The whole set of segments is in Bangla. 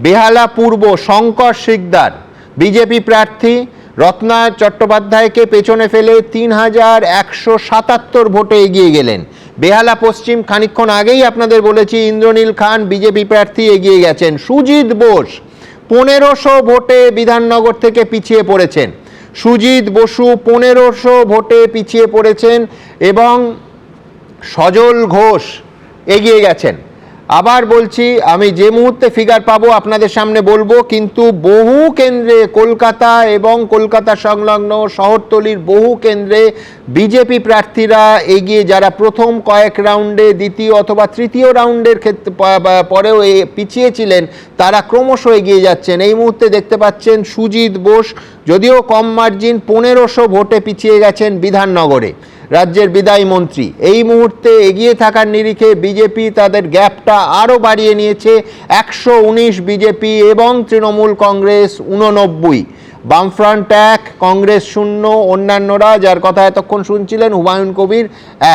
বেহালা পূর্ব শঙ্কর শিকদার বিজেপি প্রার্থী রত্নায়ত চট্টোপাধ্যায়কে পেছনে ফেলে ৩,১৭৭ ভোটে এগিয়ে গেলেন। বেহালা পশ্চিম খানিকক্ষণ আগেই আপনাদের বলেছি ইন্দ্রনীল খান বিজেপি প্রার্থী এগিয়ে গেছেন। সুজিত বোস ১৫০০ ভোটে বিধাননগর থেকে পিছিয়ে পড়েছেন। সুজিত বসু ১৫০০ ভোটে পিছিয়ে পড়েছেন এবং সজল ঘোষ এগিয়ে গেছেন। আবার বলছি, আমি যে মুহূর্তে ফিগার পাবো আপনাদের সামনে বলবো, কিন্তু বহু কেন্দ্রে কলকাতা এবং কলকাতা সংলগ্ন শহরতলির বহু কেন্দ্রে বিজেপি প্রার্থীরা এগিয়ে, যারা প্রথম কয়েক রাউন্ডে দ্বিতীয় অথবা তৃতীয় রাউন্ডের ক্ষেত্রে পরেও পিছিয়ে ছিলেন, তারা ক্রমশ এগিয়ে যাচ্ছেন। এই মুহূর্তে দেখতে পাচ্ছেন সুজিত বোস যদিও কম মার্জিন ১৫০০ ভোটে পিছিয়ে গেছেন বিধাননগরে, রাজ্যের বিদায়ী মন্ত্রী। এই মুহূর্তে এগিয়ে থাকার নিরিখে বিজেপি তাদের গ্যাপটা আরও বাড়িয়ে নিয়েছে। ১১৯ বিজেপি এবং তৃণমূল কংগ্রেস ৮৯, বামফ্রন্ট ১, কংগ্রেস ০, অন্যান্যরা যার কথা এতক্ষণ শুনছিলেন হুমায়ুন কবির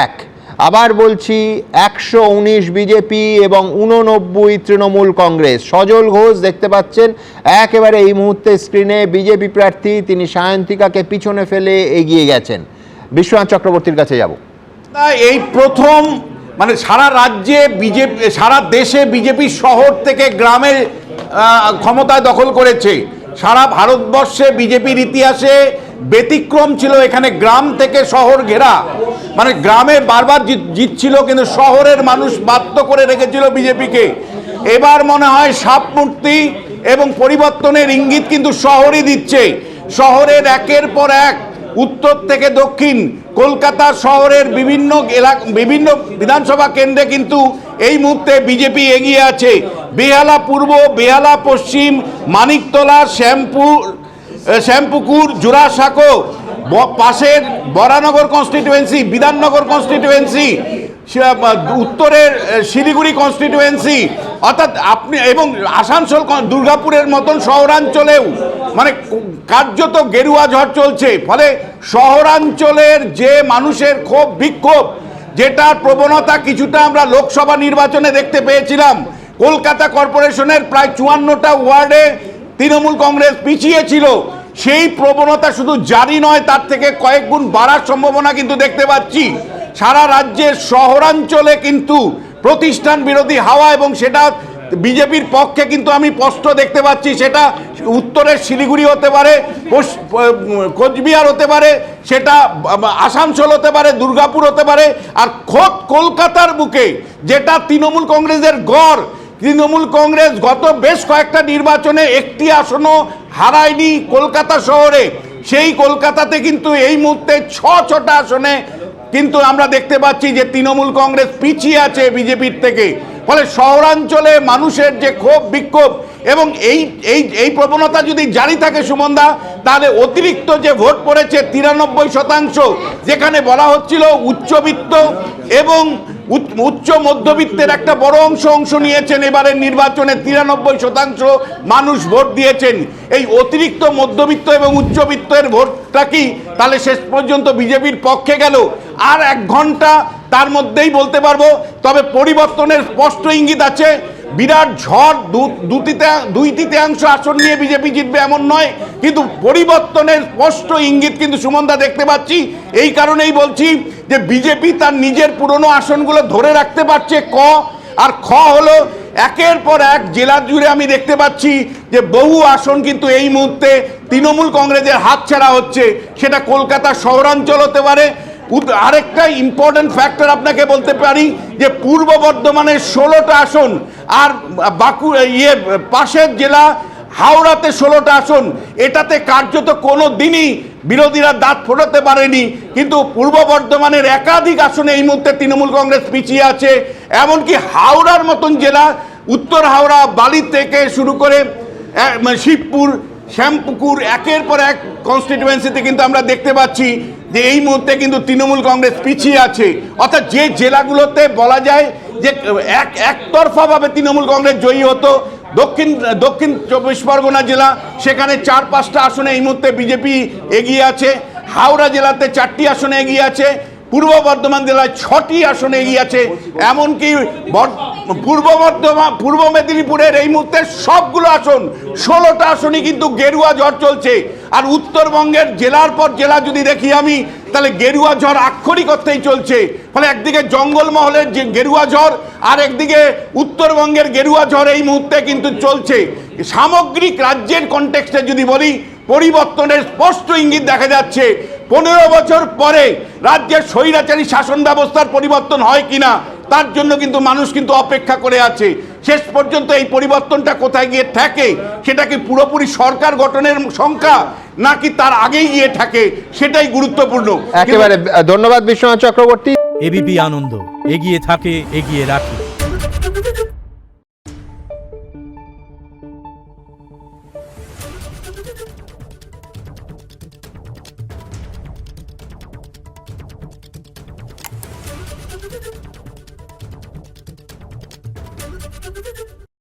১। আবার বলছি ১১৯ বিজেপি এবং ৮৯ তৃণমূল কংগ্রেস। সজল ঘোষ দেখতে পাচ্ছেন একেবারে এই মুহূর্তে স্ক্রিনে বিজেপি প্রার্থী, তিনি সায়ন্তিকাকে পিছনে ফেলে এগিয়ে গেছেন। বিশ্বনাথ চক্রবর্তীর কাছে যাব। এই প্রথম মানে সারা রাজ্যে বিজেপি, সারা দেশে বিজেপি শহর থেকে গ্রামে ক্ষমতায় দখল করেছে। সারা ভারতবর্ষে বিজেপির ইতিহাসে ব্যতিক্রম ছিল, এখানে গ্রাম থেকে শহর ঘেরা, মানে গ্রামে বারবার জিতছিল কিন্তু শহরের মানুষ বাধ্য করে রেখেছিল বিজেপিকে। এবার মনে হয় সাপমূর্তি এবং পরিবর্তনের ইঙ্গিত কিন্তু শহরই দিচ্ছে। শহরের একের পর এক উত্তর থেকে দক্ষিণ কলকাতা শহরের বিভিন্ন বিধানসভা কেন্দ্রে কিন্তু এই মুহূর্তে বিজেপি এগিয়ে আছে। বেহালা পূর্ব, বেহালা পশ্চিম, মানিকতলা, শ্যামপুকুর, জোড়াসাঁকো, পাশের বরানগর কনস্টিটিউয়েন্সি, বিধাননগর কনস্টিটিউয়েন্সি, উত্তরের শিলিগুড়ি কনস্টিটিউয়েন্সি, অর্থাৎ আপনি এবং আসানসোল, দুর্গাপুরের মতন শহরাঞ্চলেও মানে কার্যত গেরুয়া ঝড় চলছে। ফলে শহরাঞ্চলের যে মানুষের ক্ষোভ বিক্ষোভ, যেটার প্রবণতা কিছুটা আমরা লোকসভা নির্বাচনে দেখতে পেয়েছিলাম, কলকাতা কর্পোরেশনের প্রায় ৫৪টা ওয়ার্ডে তৃণমূল কংগ্রেস পিছিয়ে ছিল, সেই প্রবণতা শুধু জারি নয়, তার থেকে কয়েক গুণ বাড়ার সম্ভাবনা কিন্তু দেখতে পাচ্ছি। সারা রাজ্যের শহরাঞ্চলে কিন্তু প্রতিষ্ঠান বিরোধী হাওয়া, এবং সেটা বিজেপির পক্ষে কিন্তু আমি স্পষ্ট দেখতে পাচ্ছি। সেটা উত্তরের শিলিগুড়ি হতে পারে, কোচবিহার হতে পারে, সেটা আসানসোল হতে পারে, দুর্গাপুর হতে পারে, আর খোদ কলকাতার বুকে যেটা তৃণমূল কংগ্রেসের গড়, তৃণমূল কংগ্রেস গত বেশ কয়েকটা নির্বাচনে একটি আসনও হারায়নি কলকাতা শহরে। সেই কলকাতাতে কিন্তু এই মুহূর্তে ৬টা আসনে কিন্তু আমরা দেখতে পাচ্ছি যে তৃণমূল কংগ্রেস পিছিয়ে আছে বিজেপির থেকে। ফলে শহরাঞ্চলে মানুষের যে ক্ষোভ বিক্ষোভ, এবং এই প্রবণতা যদি জারি থাকে সুমনদা, তাহলে অতিরিক্ত যে ভোট পড়েছে ৯৩%, যেখানে বলা হচ্ছিল উচ্চবিত্ত এবং উচ্চ মধ্যবিত্তের একটা বড় অংশ নিয়েছেন এবারের নির্বাচনে, ৯৩% মানুষ ভোট দিয়েছেন। এই অতিরিক্ত মধ্যবিত্ত এবং উচ্চবিত্তের ভোটটা কি তাহলে শেষ পর্যন্ত বিজেপির পক্ষে গেল? আর ১ ঘন্টা তার মধ্যেই বলতে পারবো। তবে পরিবর্তনের স্পষ্ট ইঙ্গিত আছে। বিরাট ঝড়, ২/৩ আসন নিয়ে বিজেপি জিতবে এমন নয়, কিন্তু পরিবর্তনের স্পষ্ট ইঙ্গিত কিন্তু সুমনদা দেখতে পাচ্ছি। এই কারণেই বলছি যে বিজেপি তার নিজের পুরনো আসনগুলো ধরে রাখতে পারছে, আর হলো একের পর এক জেলা জুড়ে আমি দেখতে পাচ্ছি যে বহু আসন কিন্তু এই মুহূর্তে তৃণমূল কংগ্রেসের হাতছাড়া হচ্ছে। সেটা কলকাতা শহরাঞ্চল হতে পারে। আরেকটা ইম্পর্টেন্ট ফ্যাক্টর আপনাকে বলতে পারি যে পূর্ব বর্ধমানের ১৬টা আসন, আর পাশের জেলা হাওড়াতে ১৬টা আসন, এটাতে কার্যত কোনো দিনই বিরোধীরা দাঁত ফোটাতে পারেনি। কিন্তু পূর্ব বর্ধমানের একাধিক আসনে এই মুহূর্তে তৃণমূল কংগ্রেস পিছিয়ে আছে। এমনকি হাওড়ার মতন জেলা, উত্তর হাওড়া, বালি থেকে শুরু করে শিবপুর, শ্যামপুকুর, একের পর এক কনস্টিটিউয়েন্সিতে কিন্তু আমরা দেখতে পাচ্ছি যে এই মুহূর্তে কিন্তু তৃণমূল কংগ্রেস পিছিয়ে আছে। অর্থাৎ যে জেলাগুলোতে বলা যায় যে একতরফাভাবে তৃণমূল কংগ্রেস জয়ী হতো, দক্ষিণ ২৪ পরগনা জেলা, সেখানে ৪-৫টা আসনে এই মুহূর্তে বিজেপি এগিয়ে আছে। হাওড়া জেলাতে ৪টি আসনে এগিয়ে আছে। পূর্ব বর্ধমান জেলায় ৬টি আসনে এগিয়ে আছে। এমনকি পূর্ব মেদিনীপুরের এই মুহূর্তে সবগুলো আসন 16টা আসনই কিন্তু গেরুয়া ঝড় চলছে। আর উত্তরবঙ্গের জেলার পর জেলা যদি দেখি আমি, তাহলে গেরুয়া ঝড় আক্ষরিক অর্থেই চলছে। ফলে একদিকে জঙ্গলমহলের যে গেরুয়া ঝড়, আর একদিকে উত্তরবঙ্গের গেরুয়া ঝড় এই মুহূর্তে কিন্তু চলছে। সামগ্রিক রাজ্যের কনটেক্সটে যদি বলি, পরিবর্তনের স্পষ্ট ইঙ্গিত দেখা যাচ্ছে। 15 বছর পরে রাজ্যের স্বৈরাচারী শাসন ব্যবস্থার পরিবর্তন হয় কিনা, তার জন্য কিন্তু মানুষ কিন্তু অপেক্ষা করে আছে। শেষ পর্যন্ত এই পরিবর্তনটা কোথায় গিয়ে থাকে, সেটা কি পুরোপুরি সরকার গঠনের সংখ্যা, নাকি তার আগেই গিয়ে থাকে, সেটাই গুরুত্বপূর্ণ। একেবারে ধন্যবাদ বিশ্বনাথ চক্রবর্তী। এবিপি আনন্দ, এগিয়ে থাকে, এগিয়ে রাখে।